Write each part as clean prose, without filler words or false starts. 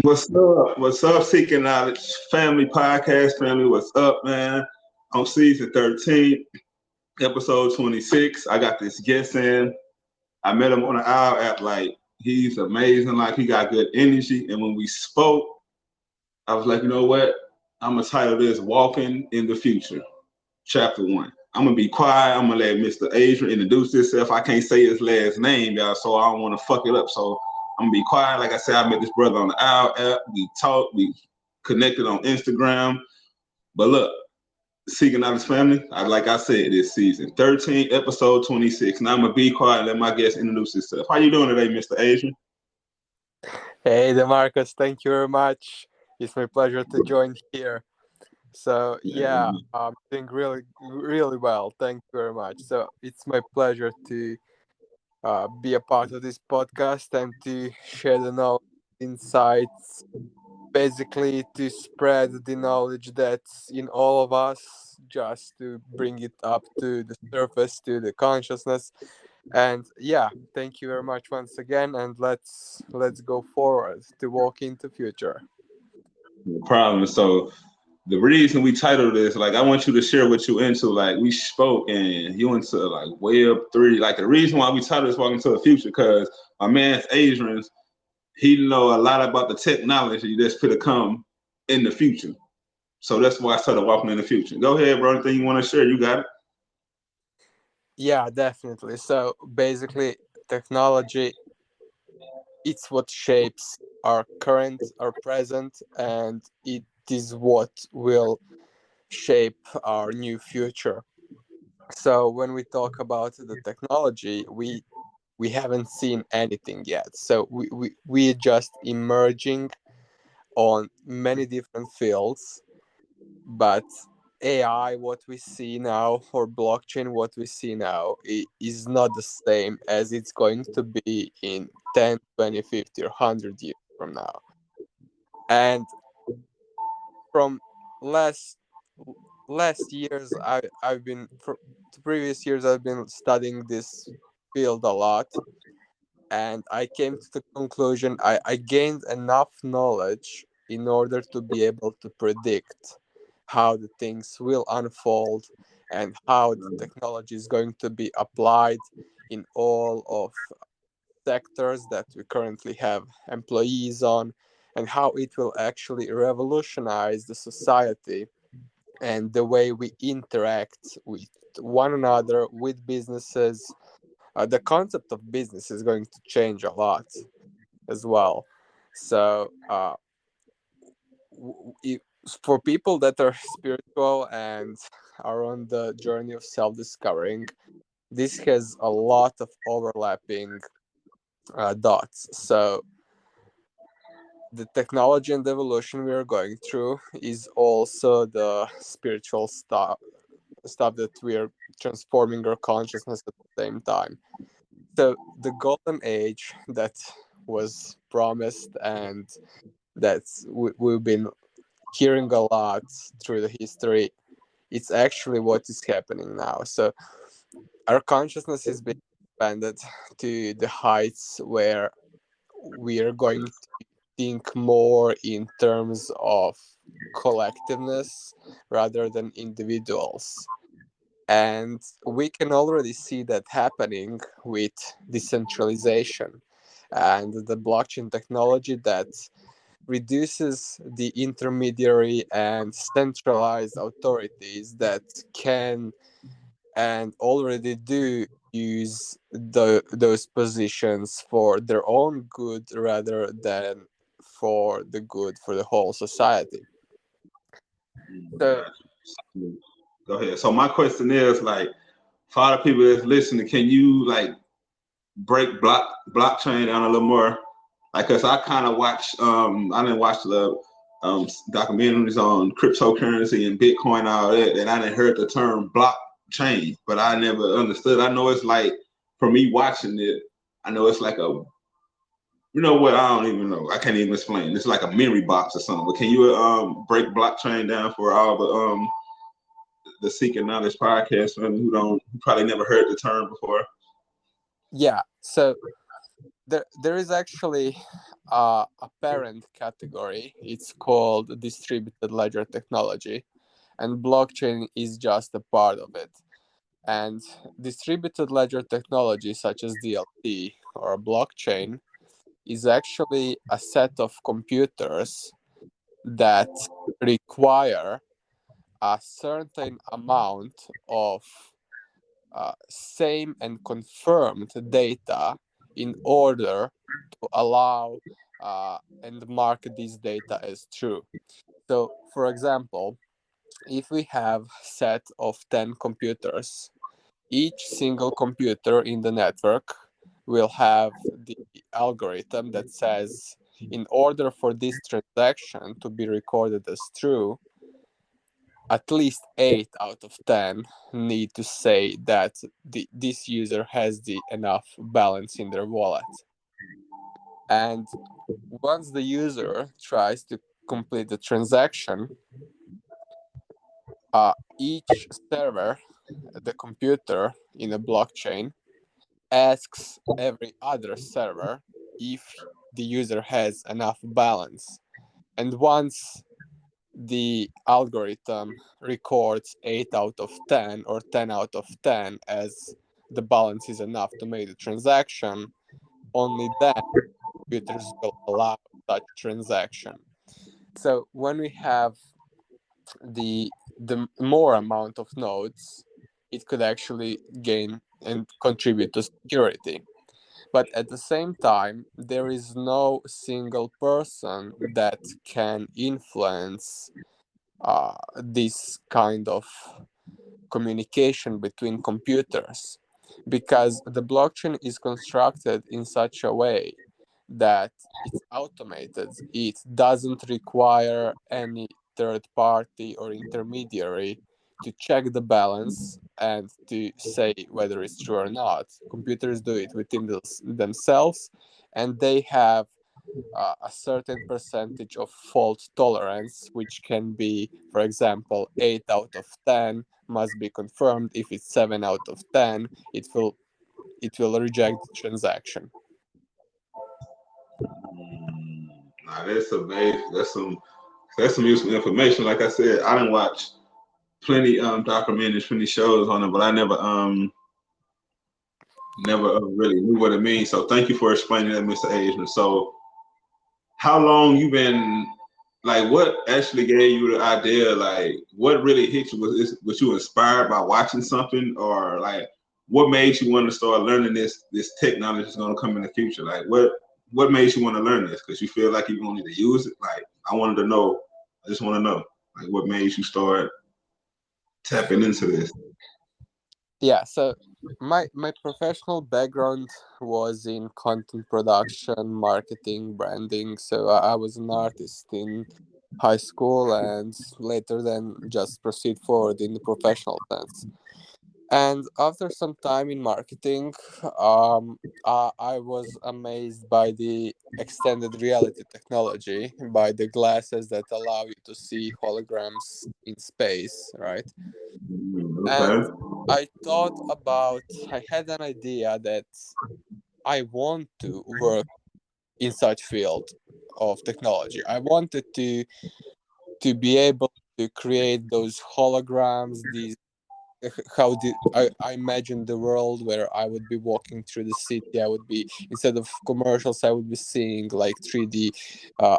What's up? What's up, Seeking Knowledge Family Podcast family? What's up, man? On season 13, episode 26, I got this guest in. I met him on the Owl app. Like, he's amazing. Like, he got good energy. And when we spoke, I was like, you know what? I'm going to title this Walking in the Future, Chapter 1. I'm going to be quiet. I'm going to let Mr. Adrian introduce himself. I can't say his last name, y'all, so I don't want to fuck it up. So I'm going to be quiet. Like I said, I met this brother on the Owl app. We talked. We connected on Instagram. But look, Seeking Out His Family, like I said, this season 13, episode 26. Now I'm going to be quiet and let my guest introduce himself. How you doing today, Mr. Adrian? Hey, Demarcus, thank you very much. It's my pleasure to join here. So yeah, I'm doing really, really well. Thank you very much. So it's my pleasure to be a part of this podcast and to share the knowledge, insights, basically to spread the knowledge that's in all of us, just to bring it up to the surface, to the consciousness. And yeah, thank you very much once again, and let's go forward to walk into future. No problem. So the reason we titled this, like, I want you to share what you into. Like, we spoke and you into like Web3. Like, the reason why we titled this Walking to the Future, because my man's Adrian's, he know a lot about the technology that's going to come in the future. So that's why I started Walking in the Future. Go ahead, bro. Anything you want to share, you got it. Yeah, definitely. So basically, technology, it's what shapes our current, our present, and it is what will shape our new future. So when we talk about the technology, we haven't seen anything yet. So we just emerging on many different fields, but AI, what we see now, or blockchain, what we see now, is not the same as it's going to be in 10, 20, 50, or 100 years from now. And from last last years, I've been, for the previous years, I've been studying this field a lot, and I came to the conclusion I gained enough knowledge in order to be able to predict how the things will unfold and how the technology is going to be applied in all of sectors that we currently have employees on, and how it will actually revolutionize the society and the way we interact with one another, with businesses. The concept of business is going to change a lot as well. So, for people that are spiritual and are on the journey of self-discovering, this has a lot of overlapping dots. So, the technology and the evolution we are going through is also the spiritual stuff that we are transforming our consciousness at the same time. So the golden age that was promised and that we've been hearing a lot through the history, it's actually what is happening now. So our consciousness is being expanded to the heights where we are going to think more in terms of collectiveness rather than individuals. And we can already see that happening with decentralization and the blockchain technology that reduces the intermediary and centralized authorities that can and already do use those positions for their own good rather than for the good for the whole society. So Go ahead. So my question is, like, for all the people that's listening, can you like break blockchain down a little more? Like, cause I kind of watch, I didn't watch the documentaries on cryptocurrency and Bitcoin and all that, and I didn't heard the term blockchain, but I never understood. I know it's like, for me watching it, I know it's like a, you know what? I don't even know. I can't even explain. It's like a memory box or something. But can you break blockchain down for all the Seeking Knowledge podcast family who probably never heard the term before? yeah, so there is actually a parent category. It's called distributed ledger technology, and blockchain is just a part of it. And distributed ledger technology, such as DLT or a blockchain, is actually a set of computers that require a certain amount of same and confirmed data in order to allow and mark this data as true. So, for example, if we have set of 10 computers, each single computer in the network will have the algorithm that says, in order for this transaction to be recorded as true, at least 8 out of 10 need to say that this user has the enough balance in their wallet. And once the user tries to complete the transaction, each server, the computer in a blockchain, asks every other server if the user has enough balance. And once the algorithm records 8 out of 10 or 10 out of 10 as the balance is enough to make the transaction, only then computers will allow such transaction. So when we have the more amount of nodes, it could actually gain and contribute to security. But at the same time, there is no single person that can influence this kind of communication between computers, because the blockchain is constructed in such a way that it's automated. It doesn't require any third party or intermediary to check the balance and to say whether it's true or not. Computers do it within themselves, and they have a certain percentage of fault tolerance, which can be, for example, 8 out of 10 must be confirmed. If it's 7 out of 10, it will reject the transaction. Nah, that's amazing. That's some useful information. Like I said, I didn't watch plenty documentaries, plenty shows on it, but I never really knew what it means. So thank you for explaining that, Mr. Adrian. So how long you been, like, what actually gave you the idea, like what really hit you? Was you inspired by watching something, or like what made you want to start learning this technology is going to come in the future? Like what made you want to learn this? Because you feel like you wanted to use it. Like I wanted to know, I just want to know, like what made you start tapping into this? Yeah, so my professional background was in content production, marketing, branding. So I was an artist in high school, and later then just proceed forward in the professional sense. And after some time in marketing, I was amazed by the extended reality technology, by the glasses that allow you to see holograms in space, right? And Okay. I had an idea that I want to work in such field of technology. I wanted to be able to create those holograms, these how did I imagine the world where I would be walking through the city. I would be, instead of commercials, I would be seeing like 3D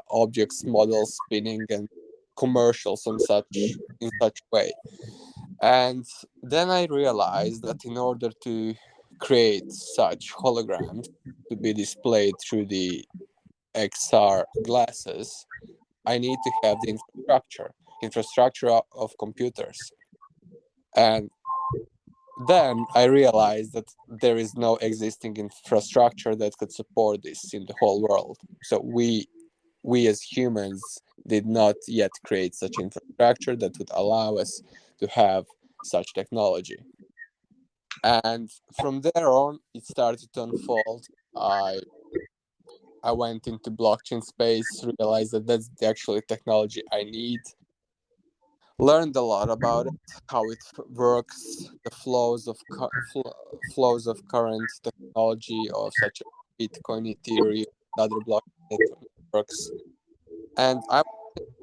objects, models spinning, and commercials on such in such way. And then I realized that in order to create such holograms to be displayed through the XR glasses, I need to have the infrastructure of computers. And then I realized that there is no existing infrastructure that could support this in the whole world. So we as humans did not yet create such infrastructure that would allow us to have such technology. And from there on, it started to unfold. I went into blockchain space, realized that that's the actual technology I need. Learned a lot about it, how it works, the flows of current technology of such as Bitcoin, Ethereum, other blockchain networks. And I'm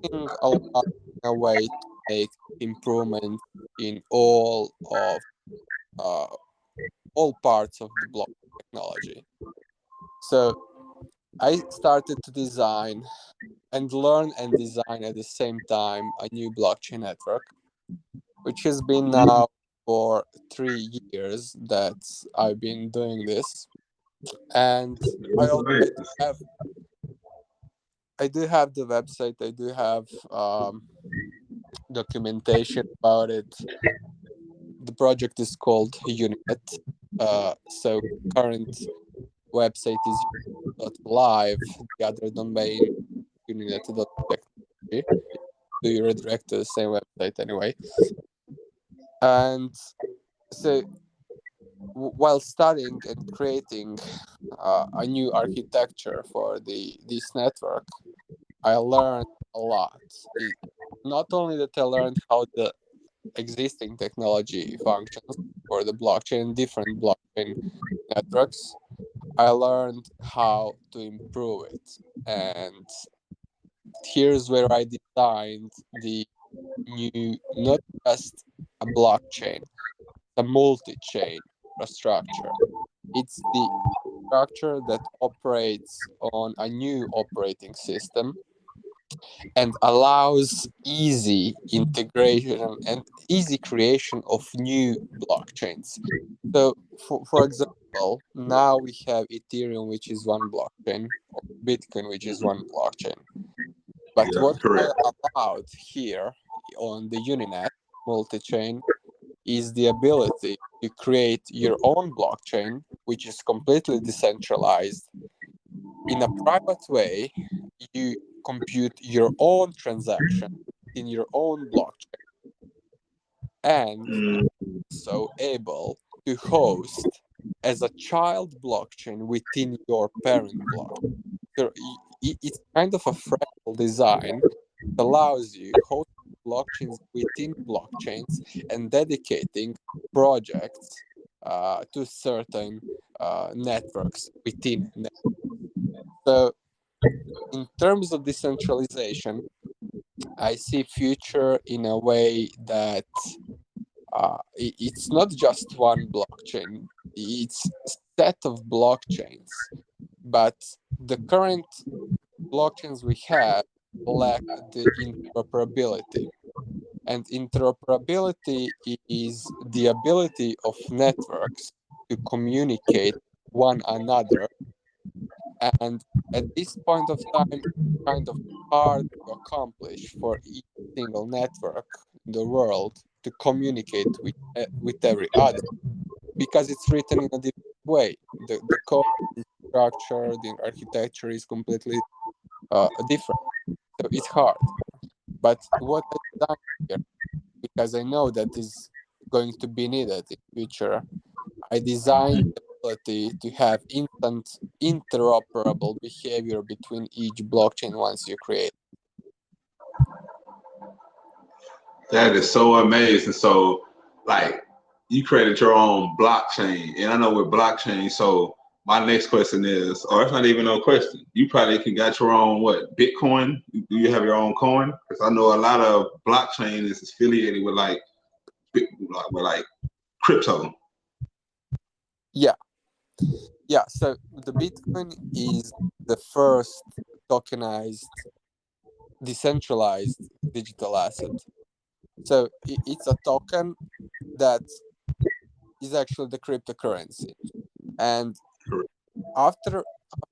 thinking a lot in a way to make improvements in all parts of the blockchain technology. So I started to design and learn and design at the same time a new blockchain network, which has been now for 3 years that I've been doing this. And have I do have the website. I do have documentation about it. The project is called Uninet. So current website is live. The other domain uninet.technology. Do you redirect to the same website anyway? And so while studying and creating a new architecture for this network, I learned a lot. Not only that I learned how the existing technology functions for the blockchain, different blockchain networks, I learned how to improve it. And here's where I designed the new, not just a blockchain, a multi-chain infrastructure. It's the structure that operates on a new operating system and allows easy integration and easy creation of new blockchains. So, for example, now we have Ethereum, which is one blockchain, or Bitcoin, which is one blockchain. But Yeah, what correct. I allowed here on the Uninet multi-chain is the ability to create your own blockchain, which is completely decentralized. In a private way, you compute your own transaction in your own blockchain, and Mm, so able to host as a child blockchain within your parent block. So it's kind of a fractal design that allows you hosting blockchains within blockchains and dedicating projects to certain networks within networks. So in terms of decentralization, I see future in a way that it's not just one blockchain, it's a set of blockchains, but the current blockchains we have lack the interoperability. And interoperability is the ability of networks to communicate one another. And at this point of time, it's kind of hard to accomplish for each single network in the world to communicate with every other because it's written in a different way. The code structure, the architecture is completely different. So it's hard. But what I've done here, because I know that is going to be needed in future, I designed the ability to have instant interoperable behavior between each blockchain once you create. that is so amazing. So, like, you created your own blockchain, and I know with blockchain. So, my next question is, or it's not even no question. You probably can got your own what Bitcoin? Do you have your own coin? Because I know a lot of blockchain is affiliated with like crypto. Yeah, yeah. So the Bitcoin is the first tokenized, decentralized digital asset. So it's a token that is actually the cryptocurrency. And after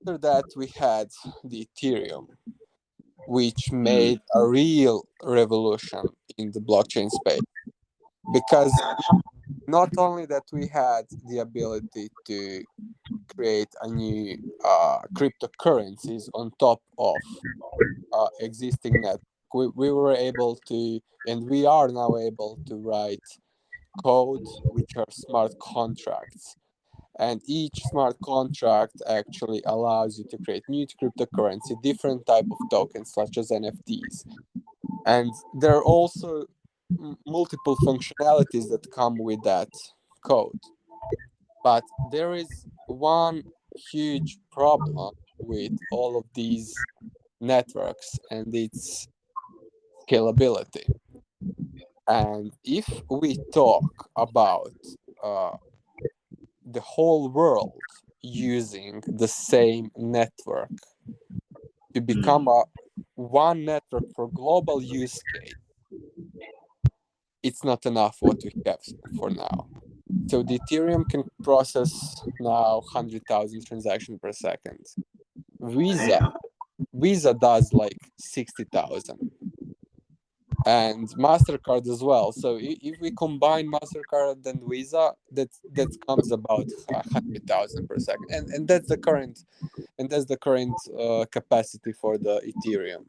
that, we had the Ethereum, which Mm, made a real revolution in the blockchain space. Because gotcha. not only that we had the ability to create a new cryptocurrencies on top of existing network, we were able to, and we are now able to write code which are smart contracts, and each smart contract actually allows you to create new cryptocurrency, different type of tokens such as NFTs. And there are also multiple functionalities that come with that code. But there is one huge problem, with all of these networks and its scalability. And if we talk about the whole world using the same network to become a one network for global use case, it's not enough what we have for now. So the Ethereum can process now 100,000 transactions per second. Visa does like 60,000. And MasterCard as well. So if we combine MasterCard and Visa, that comes about 100,000 per second. And that's the current capacity for the Ethereum.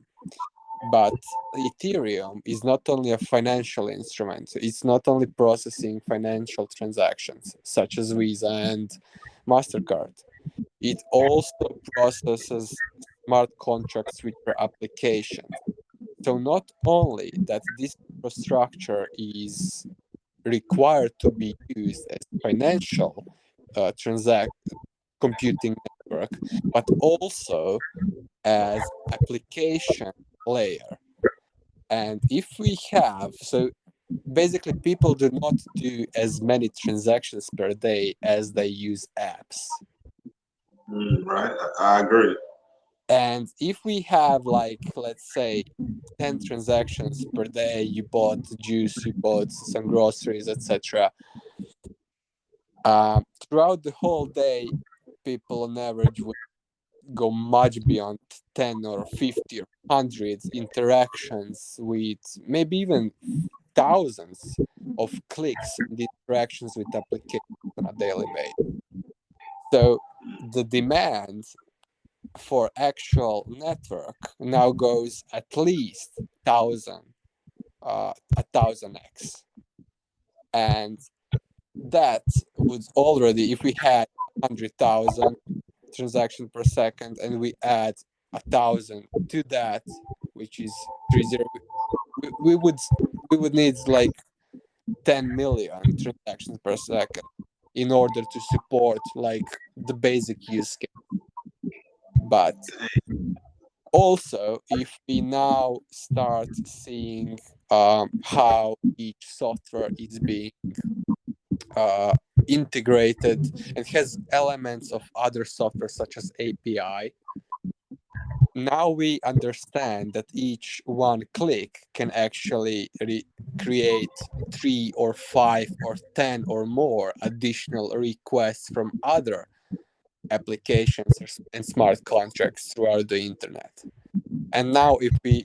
But Ethereum is not only a financial instrument, it's not only processing financial transactions such as Visa and MasterCard. It also processes smart contracts which are applications. So not only that this infrastructure is required to be used as financial computing network, but also as application layer. And if we have, so basically people do not do as many transactions per day as they use apps. Right, I agree. And if we have, like, let's say 10 transactions per day, you bought juice, you bought some groceries, etc. Throughout the whole day, people on average would go much beyond 10 or 50 or hundreds interactions with maybe even thousands of clicks and interactions with applications on a daily basis. So the demand for actual network now goes at least 1,000x, and that would already, if we had 100,000 transactions per second and we add 1,000 to that, which is 30, we would need like 10 million transactions per second in order to support like the basic use case. But also, if we now start seeing how each software is being integrated and has elements of other software such as API, now we understand that each one click can actually create 3 or 5 or 10 or more additional requests from other applications and smart contracts throughout the internet. And now if we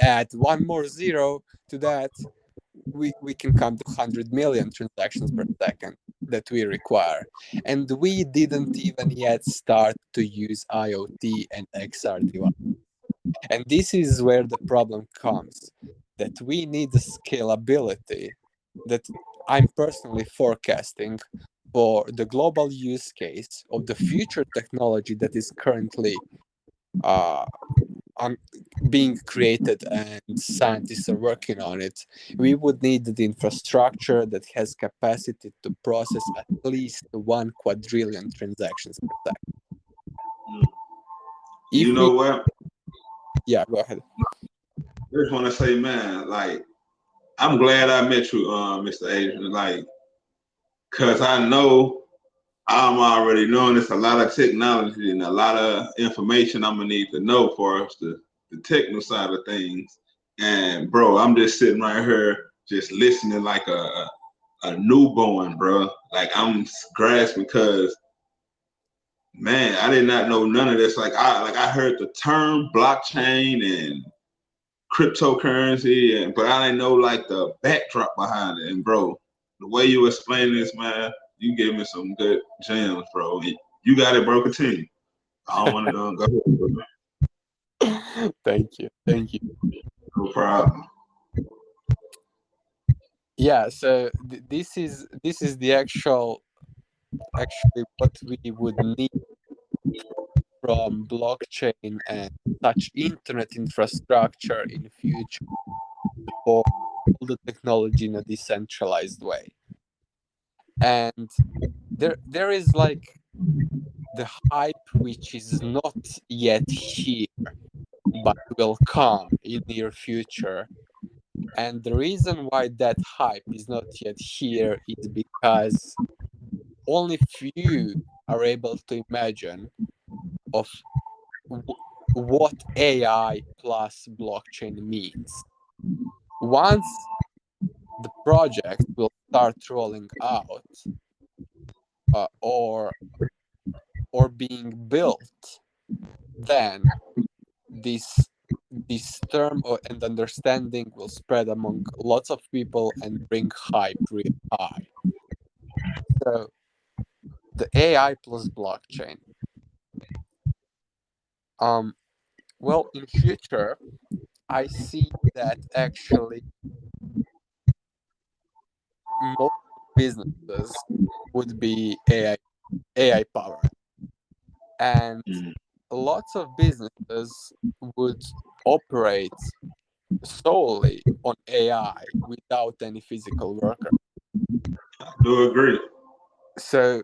add one more zero to that, we can come to 100 million transactions per second that we require. And we didn't even yet start to use IoT and XR devices. And this is where the problem comes, that we need the scalability that I'm personally forecasting for the global use case of the future technology that is currently being created and scientists are working on it. We would need the infrastructure that has capacity to process at least 1 quadrillion transactions per second. You know what? Yeah, go ahead. I just want to say, man, like, I'm glad I met you, Mr. Adrian. Like, cause I know I'm already knowing there's a lot of technology and a lot of information I'm gonna need to know for us the technical side of things. And bro, I'm just sitting right here, just listening like a newborn, bro. Like I'm grasping because, man, I did not know none of this. I heard the term blockchain and cryptocurrency, but I didn't know like the backdrop behind it. And bro, the way you explain this, man, you gave me some good gems, bro. You got it, bro. Continue. I don't want to go ahead. Thank you. No problem. Yeah, so this is the actually what we would need from blockchain and such internet infrastructure in the future for all the technology in a decentralized way. And there is like the hype which is not yet here but will come in near future. And the reason why that hype is not yet here is because only few are able to imagine of what AI plus blockchain means. Once the project will start rolling out, or being built, then this term and understanding will spread among lots of people and bring hype real high. So the AI plus blockchain. Well, in future, I see that actually most businesses would be AI powered, and lots of businesses would operate solely on AI without any physical worker. I do agree. So,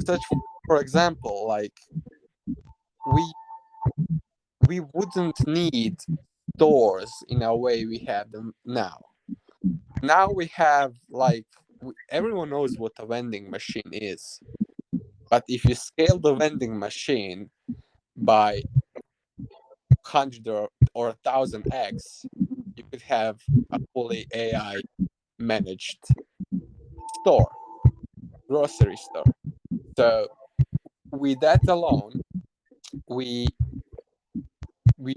such for example, like we wouldn't need stores in a way we have them now. Now we have like everyone knows what a vending machine is, but if you scale the vending machine by 100 or 1,000x, you could have a fully AI managed store, grocery store. So with that alone, we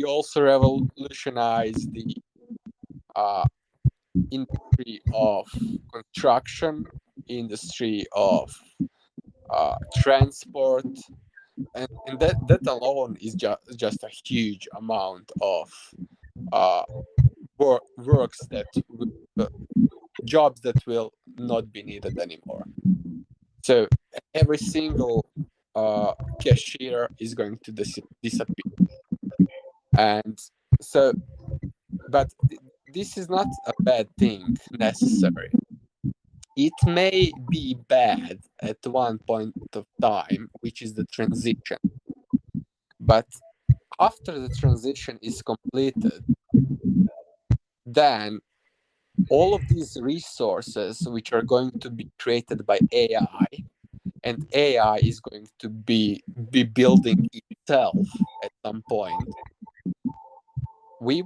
also revolutionize the industry of construction, industry of transport, and that alone is just a huge amount of works that jobs that will not be needed anymore. So every single cashier is going to disappear, and so, but this is not a bad thing necessary. It may be bad at one point of time, which is the transition, but after the transition is completed, then all of these resources which are going to be created by AI, and AI is going to be building itself at some point, we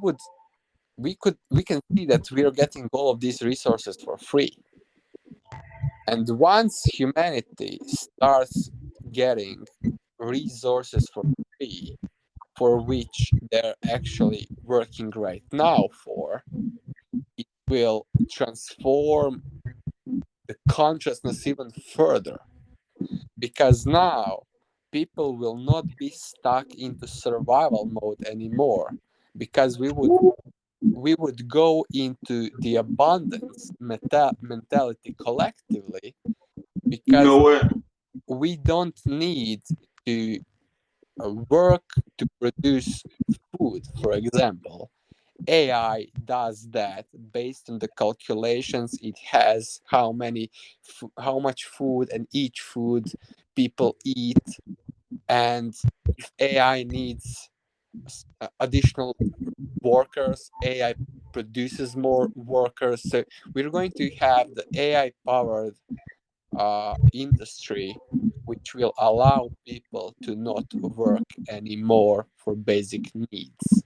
can see that we are getting all of these resources for free. And once humanity starts getting resources for free, for which they're actually working right now for, it will transform the consciousness even further. Because now people will not be stuck into survival mode anymore, because we would go into the abundance mentality collectively, You because know what? we don't need to work to produce food, for example. AI does that based on the calculations it has, how much food and each food people eat, and if AI needs additional workers, AI produces more workers. So we're going to have the AI powered industry, which will allow people to not work anymore for basic needs.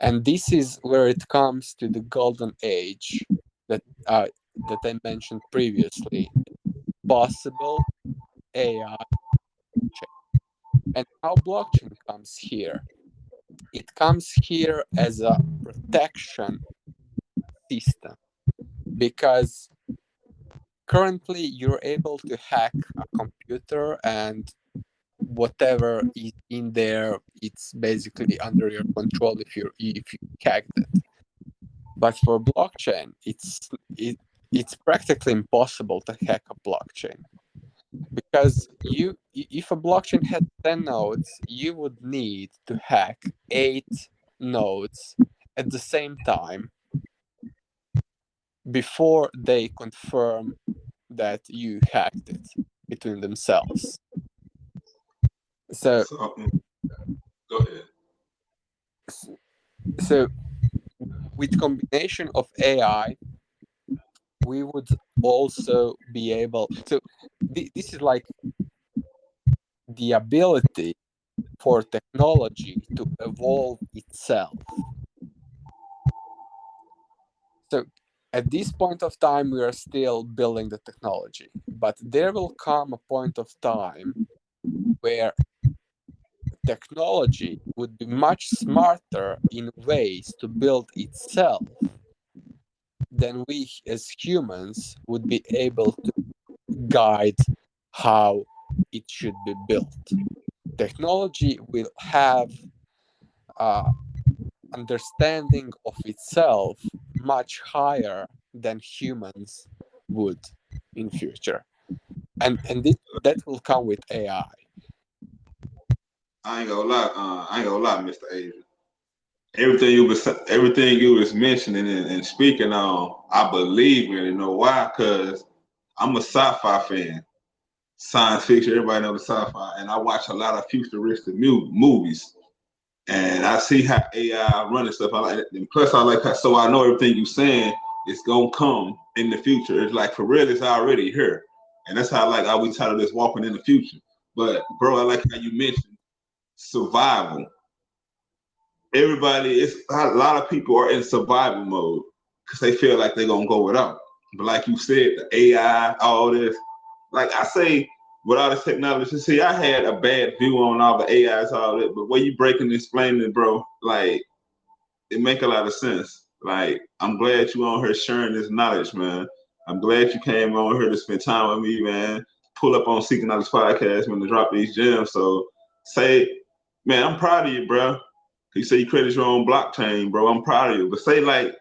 And this is where it comes to the golden age that I mentioned previously, possible AI chain. And how blockchain comes here? It comes here as a protection system, because currently you're able to hack a computer, and whatever is in there, it's basically under your control if you hacked it. But for blockchain, it's practically impossible to hack a blockchain, because if a blockchain had 10 nodes, you would need to hack 8 nodes at the same time before they confirm that you hacked it between themselves. So, Go ahead. so with combination of AI, we would also be able to. This is like the ability for technology to evolve itself. So at this point of time, we are still building the technology, but there will come a point of time where technology would be much smarter in ways to build itself than we as humans would be able to guide how it should be built. Technology will have understanding of itself much higher than humans would in future, and that will come with AI. I ain't gonna lie. I ain't gonna lie, Mr. Adrian. Everything you was mentioning and speaking on, I believe in. You know why? Because I'm a sci-fi fan, science fiction. Everybody knows the sci-fi, and I watch a lot of futuristic movies. And I see how AI running stuff. I like it. And plus, I like how, so I know everything you're saying is gonna come in the future. It's like for real, it's already here, and that's how I like how we title this "Walking in the Future." But bro, I like how you mentioned survival. Everybody, it's a lot of people are in survival mode because they feel like they're gonna go without. But like you said, the AI, all this, like I say, with all this technology, see, I had a bad view on all the AIs, all that, but when you break and explain it, bro, like it make a lot of sense. Like I'm glad you on here sharing this knowledge, man. I'm glad you came on here to spend time with me, man. Pull up on Seeking Knowledge podcast, man, to drop these gems. So say, man, I'm proud of you, bro. You say you created your own blockchain, bro. I'm proud of you. But say like,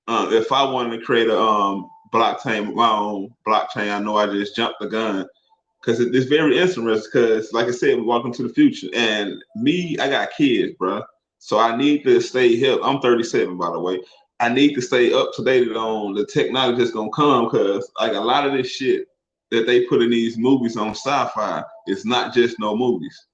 if I wanted to create a blockchain, my own blockchain, I know I just jumped the gun because it's very interesting. Because like I said, we're walking to the future, and me, I got kids, bro. So I need to stay hip. I'm 37, by the way. I need to stay up to date on the technology that's gonna come because like a lot of this shit that they put in these movies on sci-fi is not just no movies.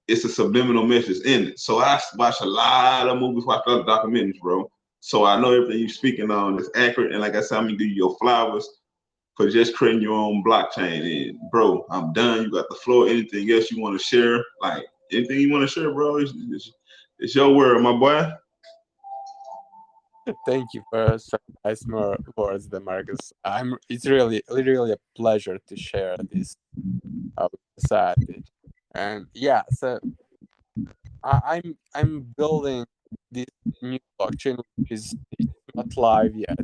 It's a subliminal message in it. So I watch a lot of movies, watch other documentaries, bro. So I know everything you're speaking on is accurate. And like I said, I'm gonna give you your flowers for just creating your own blockchain. And bro, I'm done. You got the floor. Anything else you want to share? Like anything you want to share, bro? It's your word, my boy. Thank you for some nice more words, Demarcus. It's really a pleasure to share this with society. And yeah, so I'm building this new blockchain, which is it's not live yet,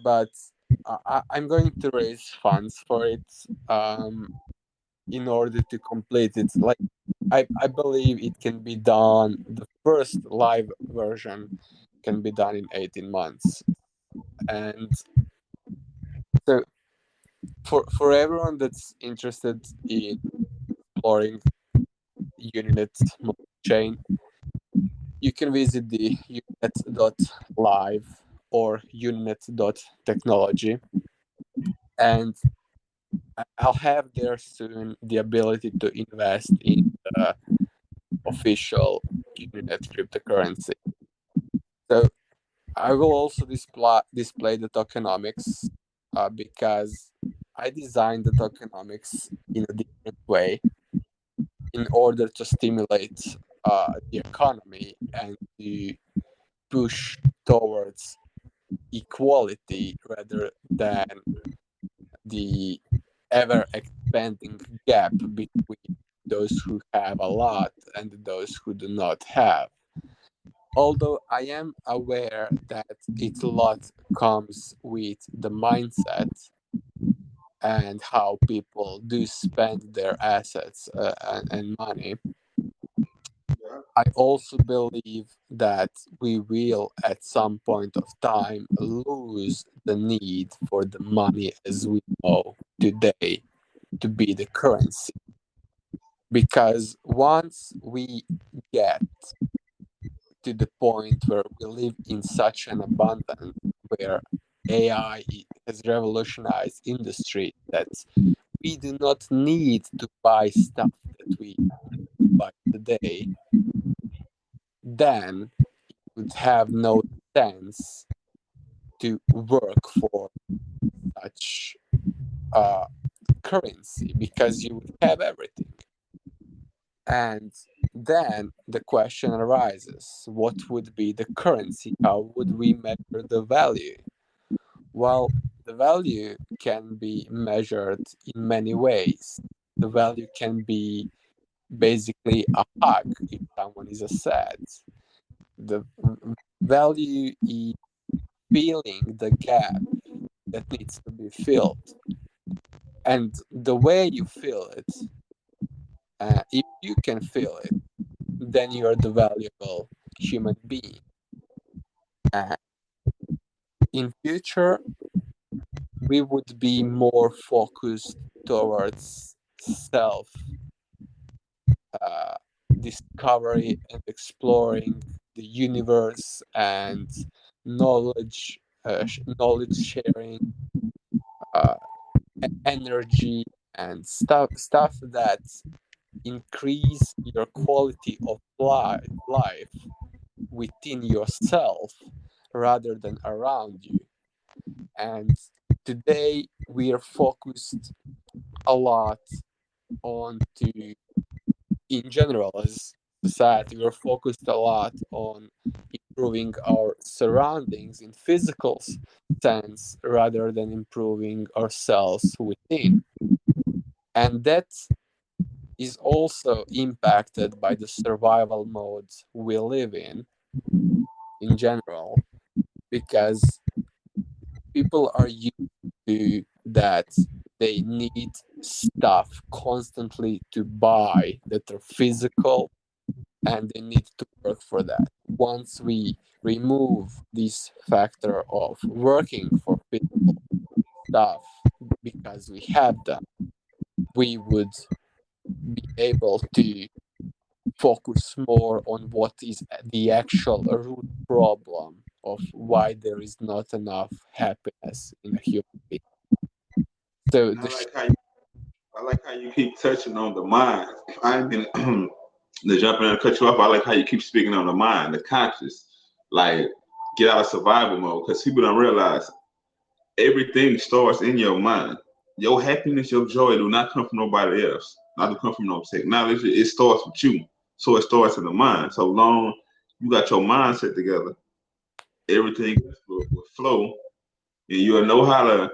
but I'm going to raise funds for it in order to complete it. Like I believe it can be done. The first live version can be done in 18 months, and so for everyone that's interested in exploring Uninet chain, you can visit the unet.live or unet.technology, and I'll have there soon the ability to invest in the official Unet cryptocurrency. So I will also display the tokenomics because I designed the tokenomics in a different way in order to stimulate the economy and to push towards equality rather than the ever expanding gap between those who have a lot and those who do not have. Although I am aware that it's a lot comes with the mindset and how people do spend their assets and money. I also believe that we will at some point of time lose the need for the money as we know today to be the currency. Because once we get to the point where we live in such an abundance where AI has revolutionized industry that we do not need to buy stuff that we buy today, then it would have no sense to work for such currency, because you would have everything. And then the question arises, what would be the currency? How would we measure the value? Well, the value can be measured in many ways. The value can be basically a hug if someone is sad. The value is filling the gap that needs to be filled. And the way you feel it, if you can feel it, then you are the valuable human being. In future, we would be more focused towards self discovery and exploring the universe and knowledge knowledge sharing, uh, energy, and stuff that increase your quality of life within yourself rather than around you. And today we are focused a lot on to, in general, as society, we're focused a lot on improving our surroundings in physical sense rather than improving ourselves within. And that is also impacted by the survival modes we live in general, because people are used to that they need stuff constantly to buy that are physical, and they need to work for that. Once we remove this factor of working for physical stuff because we have them, we would be able to focus more on what is the actual root problem of why there is not enough happiness in a human being. So I like how you keep touching on the mind. I ain't been to jump in and cut you off. I like how you keep speaking on the mind, the conscious. Like, get out of survival mode, because people don't realize everything starts in your mind. Your happiness, your joy do not come from nobody else. Not to come from no technology. It starts with you. So it starts in the mind. So long you got your mindset together, everything will flow, and you'll know how to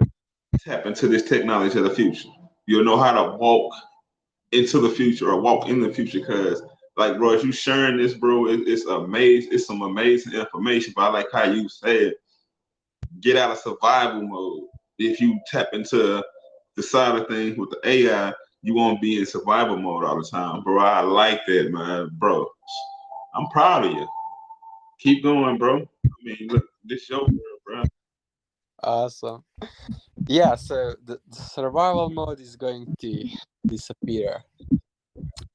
tap into this technology of the future. You'll know how to walk into the future or walk in the future, because like, bro, as you sharing this, bro, it's amazing. It's some amazing information. But I like how you said, get out of survival mode. If you tap into the side of things with the AI, you won't be in survival mode all the time, bro. I like that, man, bro. I'm proud of you. Keep going, bro. I mean, look, this your world, bro. awesome. Yeah, so the survival mode is going to disappear,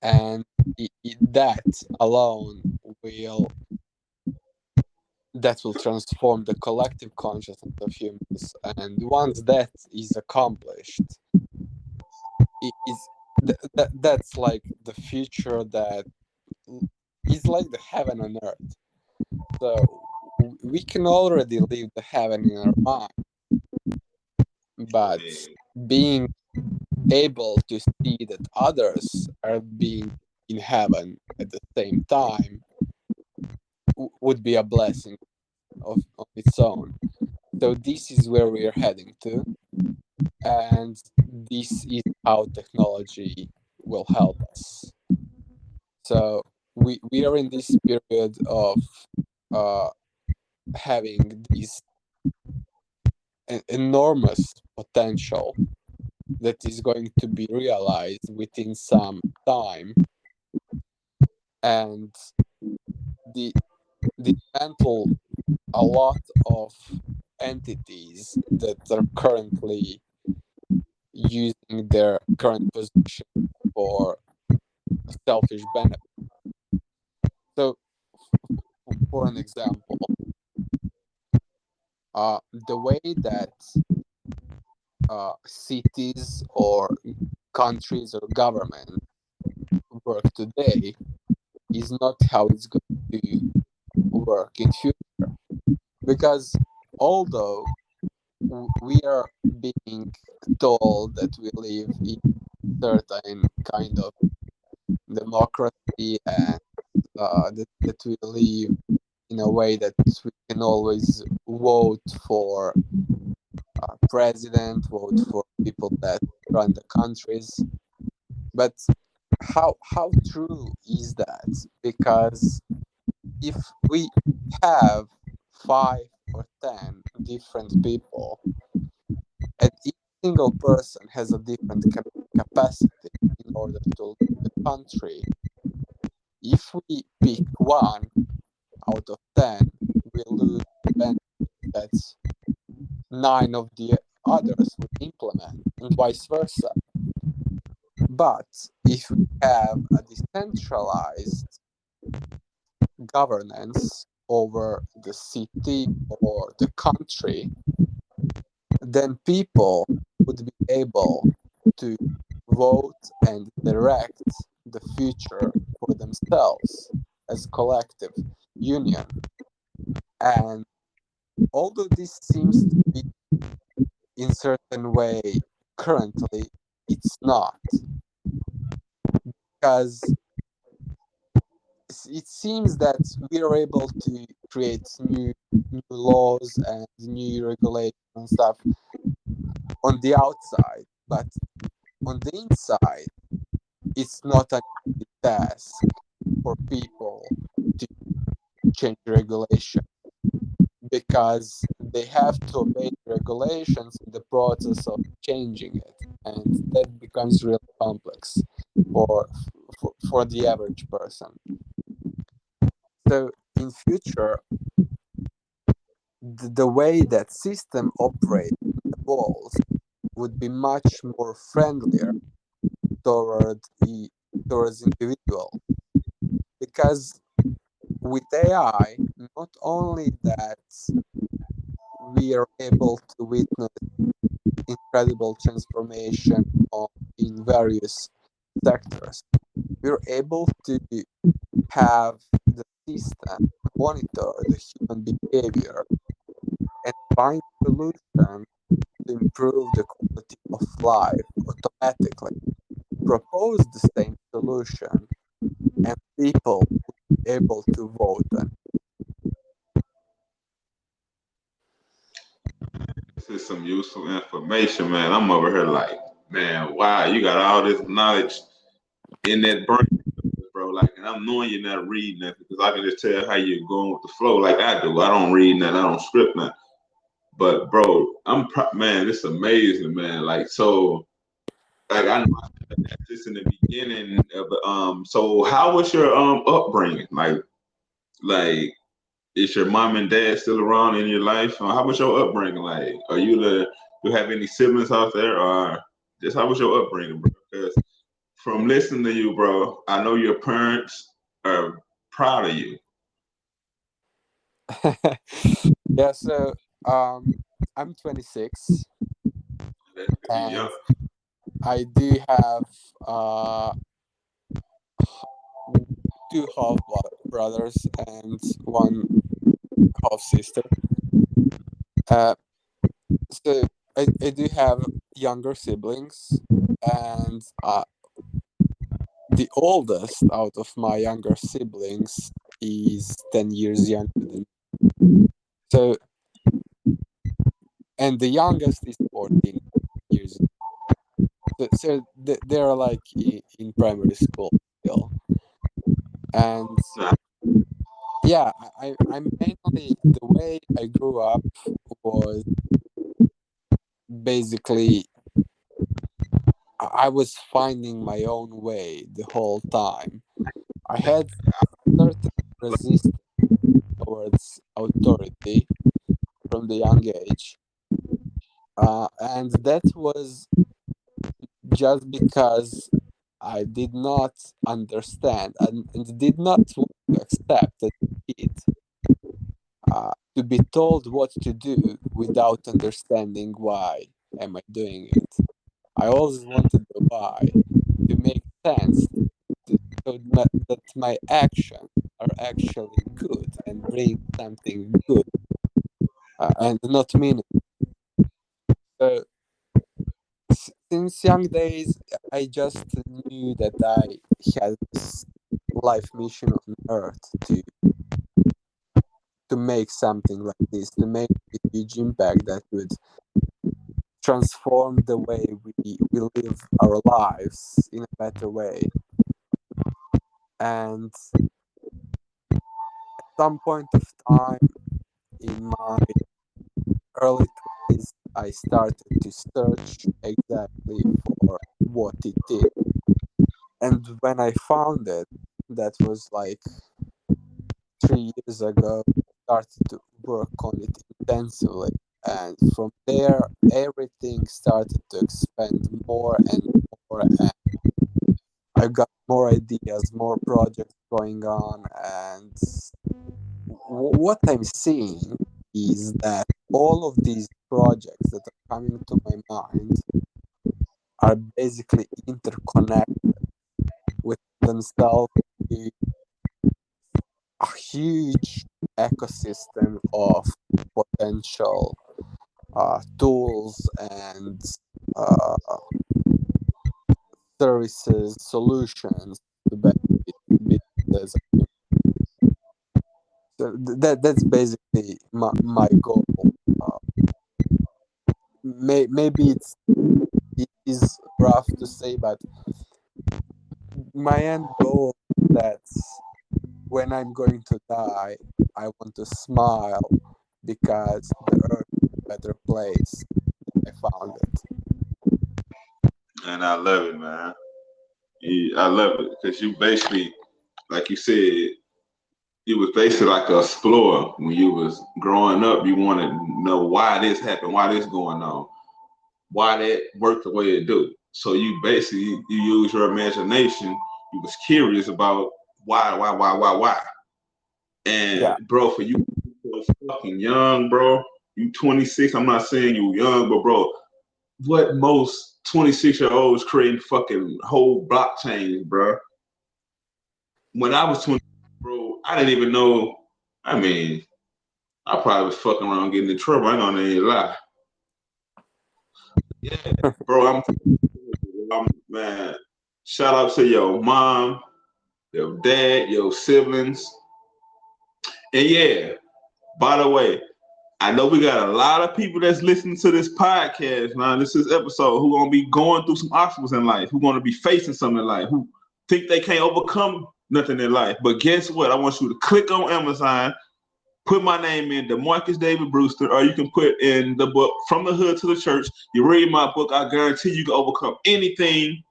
and that alone will transform the collective consciousness of humans. And once that is accomplished, it is that's like the future that is like the heaven on earth. So we can already live the heaven in our mind, but being able to see that others are being in heaven at the same time would be a blessing of its own. So this is where we are heading to, and this is how technology will help us. So we are in this period of having this enormous potential that is going to be realized within some time, and the dismantle a lot of entities that are currently using their current position for selfish benefit. So, for an example, the way that cities or countries or government work today is not how it's going to work in future. Because although we are being told that we live in certain kind of democracy and that we live in a way that we can always vote for president, vote for people that run the countries. But how true is that? Because if we have 5 or 10 different people, and each single person has a different capacity in order to lead the country, if we pick 1 out of 10, we lose the benefit that 9 of the others would implement, and vice versa. But if we have a decentralized governance over the city or the country, then people would be able to vote and direct the future for themselves as collective union. And although this seems to be in certain way currently, it's not, because it seems that we are able to create new laws and new regulations and stuff on the outside, but on the inside it's not an easy task for people to change regulation, because they have to obey regulations in the process of changing it, and that becomes really complex for for the average person. So in future, the way that system operates evolves would be much more friendlier towards individual, because with AI, not only that we are able to witness incredible transformation in various sectors, we're able to have the system monitor the human behavior and find solutions to improve the quality of life automatically, propose the same solution, and people will be able to vote on. This is some useful information, man. I'm over here like, man, wow, you got all this knowledge in that brain, bro. Like, and I'm knowing you're not reading that because I can just tell how you're going with the flow, like I do. I don't read that. I don't script that. But bro, man. It's amazing, man. Like, so, like I know I said this in the beginning. So how was your upbringing? Like, is your mom and dad still around in your life? How was your upbringing? Like, you have any siblings out there, or just how was your upbringing, bro? Because from listening to you, bro, I know your parents are proud of you. Yeah, so I'm 26 Yeah. and I do have two half brothers and one half sister. Uh, so I do have younger siblings, and the oldest out of my younger siblings is 10 years younger than me. So, and the youngest is 14 years. So they're like in primary school still. And yeah, I'm mainly, the way I grew up was basically I was finding my own way the whole time. I had certain resistance towards authority from the young age, and that was just because I did not understand and did not want to accept as a kid to be told what to do without understanding why am I doing it. I always wanted the why to make sense, that my actions are actually good and bring something good, and not meaning. So since young days, I just knew that I had this life mission on Earth to make something like this, to make a huge impact that would transform the way we live our lives in a better way. And at some point of time in my early 20s, I started to search exactly for what it is. And when I found it, that was like 3 years ago, I started to work on it intensively. And from there, everything started to expand more and more. And I got more ideas, more projects going on. And what I'm seeing is that all of these projects that are coming to my mind are basically interconnected with themselves, a huge ecosystem of potential tools and uh, services, solutions to benefit businesses. So that's basically my goal. Uh, maybe it is rough to say, but my end goal is that when I'm going to die, I want to smile because the earth is a better place than I found it. And I love it, man. I love it because you basically, like you said, you was basically like an explorer when you was growing up. You wanted to know why this happened, why this going on, why that worked the way it do. So you basically you use your imagination. You was curious about why. And Yeah. bro, for you, so fucking young, bro. You 26. I'm not saying you young, but bro, what most 26-year-olds creating fucking whole blockchains, bro. When I was 20, bro, I didn't even know. I mean, I probably was fucking around getting in trouble. I ain't gonna even lie. Yeah, bro, man. Shout out to your mom, your dad, your siblings, and yeah. By the way, I know we got a lot of people that's listening to this podcast, man. This is episode who gonna be going through some obstacles in life, who gonna be facing something in life, who think they can't overcome nothing in life. But guess what? I want you to click on Amazon, put my name in, DeMarcus David Brewster, or you can put in the book From the Hood to the Church. You read my book, I guarantee you can overcome anything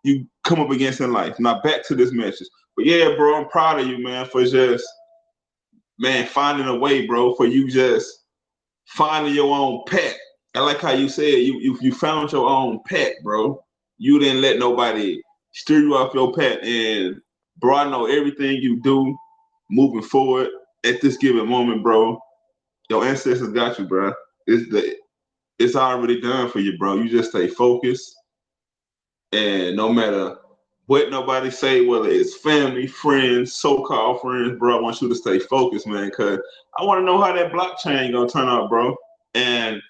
you come up against in life. Now back to this message. But yeah, bro, I'm proud of you, man, for just, man, finding a way, bro, for you just finding your own pet. I like how you said you found your own pet, bro. You didn't let nobody steer you off your pet. And bro, I know everything you do moving forward at this given moment, bro. Your ancestors got you, bro. It's already done for you, bro. You just stay focused, and no matter what nobody say, whether it's family, friends, so-called friends, bro, I want you to stay focused, man, because I want to know how that blockchain gonna turn out, bro. And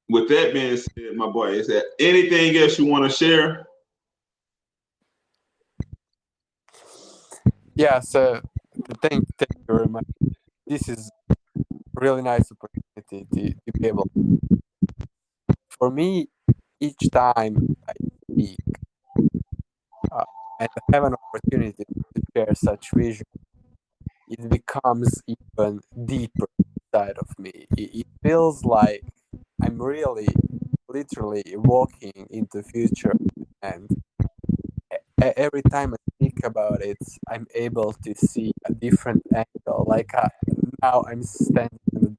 with that being said, my boy, is there anything else you want to share? Yeah, so thank you very much. This is really nice opportunity to be able. For me, each time I speak and have an opportunity to share such vision, it becomes even deeper inside of me. It feels like I'm really, literally walking into future, and every time I speak about it, I'm able to see a different angle. Like now I'm standing on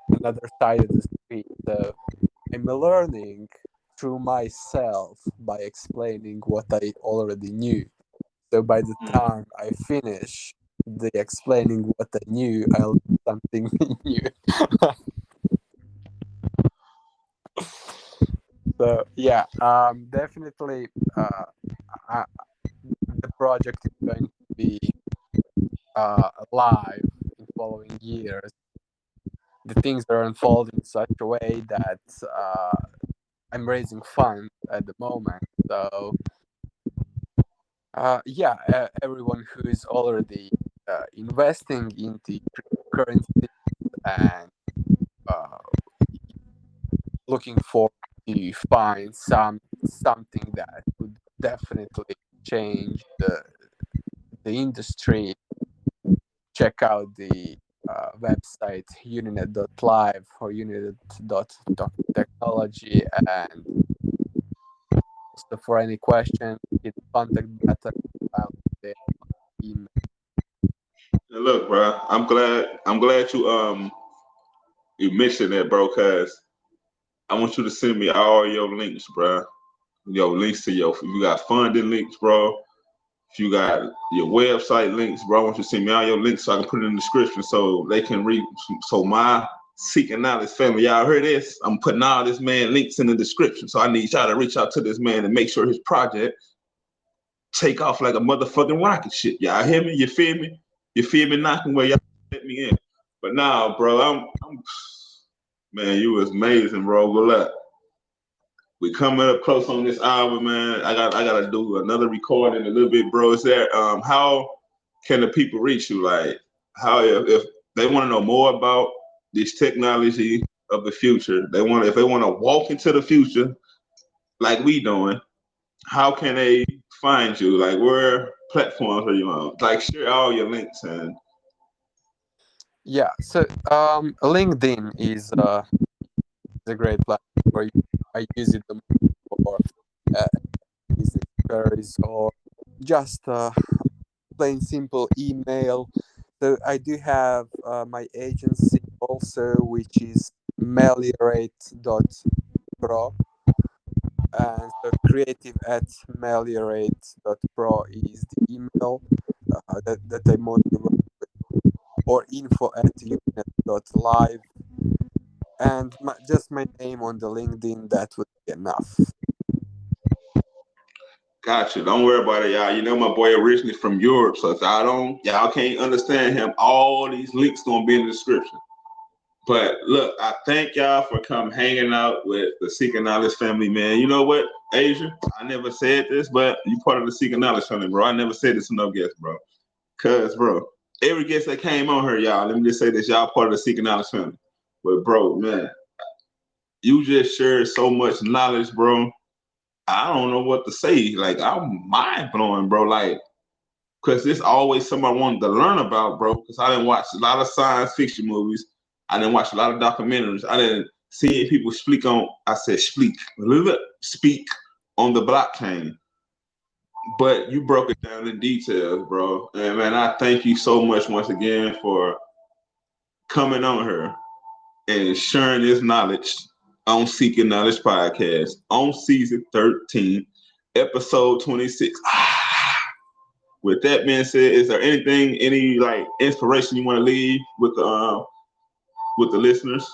another side of the street, so I'm learning through myself by explaining what I already knew. So by the time I finish the explaining what I knew, I'll learn something new. So yeah, definitely, I, the project is going to be live in following years. The things are unfolding in such a way that I'm raising funds at the moment. So yeah, everyone who is already investing into cryptocurrency and uh, looking for to find something that would definitely change the industry, check out the website uninet.live or uninet.technology, and also for any question, hit contact button while there in. And look, bro, I'm glad you mentioned that, bro, cause I want you to send me all your links, bro. Your links to if you got funding links, bro. If you got your website links, bro, I want you to send me all your links so I can put it in the description so they can read. So my Seeking Knowledge family, y'all heard this? I'm putting all this man links in the description. So I need y'all to reach out to this man and make sure his project take off like a motherfucking rocket ship. Y'all hear me? You feel me? You feel me knocking where y'all let me in? But now, bro, I'm man, you was amazing, bro. Good luck. We coming up close on this hour, man. I gotta do another recording a little bit, bro. Is there how can the people reach you? Like how if they want to know more about this technology of the future, if they want to walk into the future like we doing, how can they find you? Like where platforms are you on? Like share all your links and Yeah, so LinkedIn is a great platform where I use it the most for uh, business queries or just plain simple email. So I do have my agency also, which is meliorate.pro. And so creative at meliorate.pro is the email that I mostly work with, or info at unit.live. And just my name on the LinkedIn, that would be enough. gotcha. Don't worry about it, y'all. You know my boy originally from Europe, so if y'all can't understand him, all these links gonna be in the description. But look, I thank y'all for come hanging out with the Seeking Knowledge family, man. You know what, Adrian? I never said this, but you part of the Seeking Knowledge family, bro. I never said this to no guest, bro. Cause, bro, every guest that came on here, y'all, let me just say this, y'all part of the Seeking Knowledge family. But, bro, man, you just shared so much knowledge, bro. I don't know what to say. Like, I'm mind blowing, bro. Like, because there's always something I wanted to learn about, bro. Because I didn't watch a lot of science fiction movies. I didn't watch a lot of documentaries. I didn't see people speak on. I said speak on the blockchain. But you broke it down in details, bro. And man, I thank you so much once again for coming on here and sharing this knowledge on Seeking Knowledge Podcast on season 13, episode 26. With that being said, is there any like inspiration you want to leave with the listeners?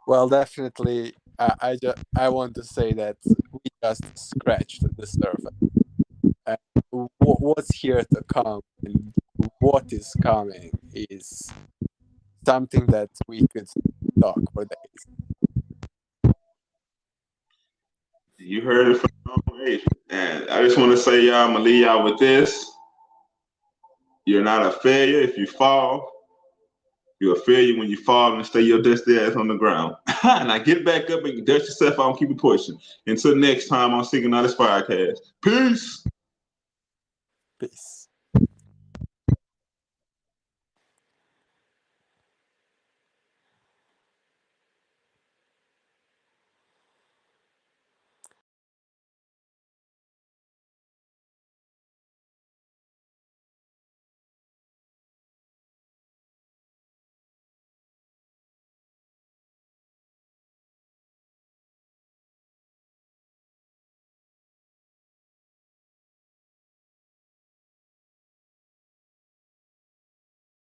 Well, definitely, I want to say that we just scratched the surface. Uh, what's here to come and what is coming is something that we could talk for days. You heard it from Adrian. And I just want to say, y'all, I'm going to leave y'all with this. You're not a failure if you fall. You're a failure when you fall and stay your dusty ass on the ground. Now get back up and dust yourself out and keep it pushing. Until next time on Seeking Out This Podcast. Peace. Peace.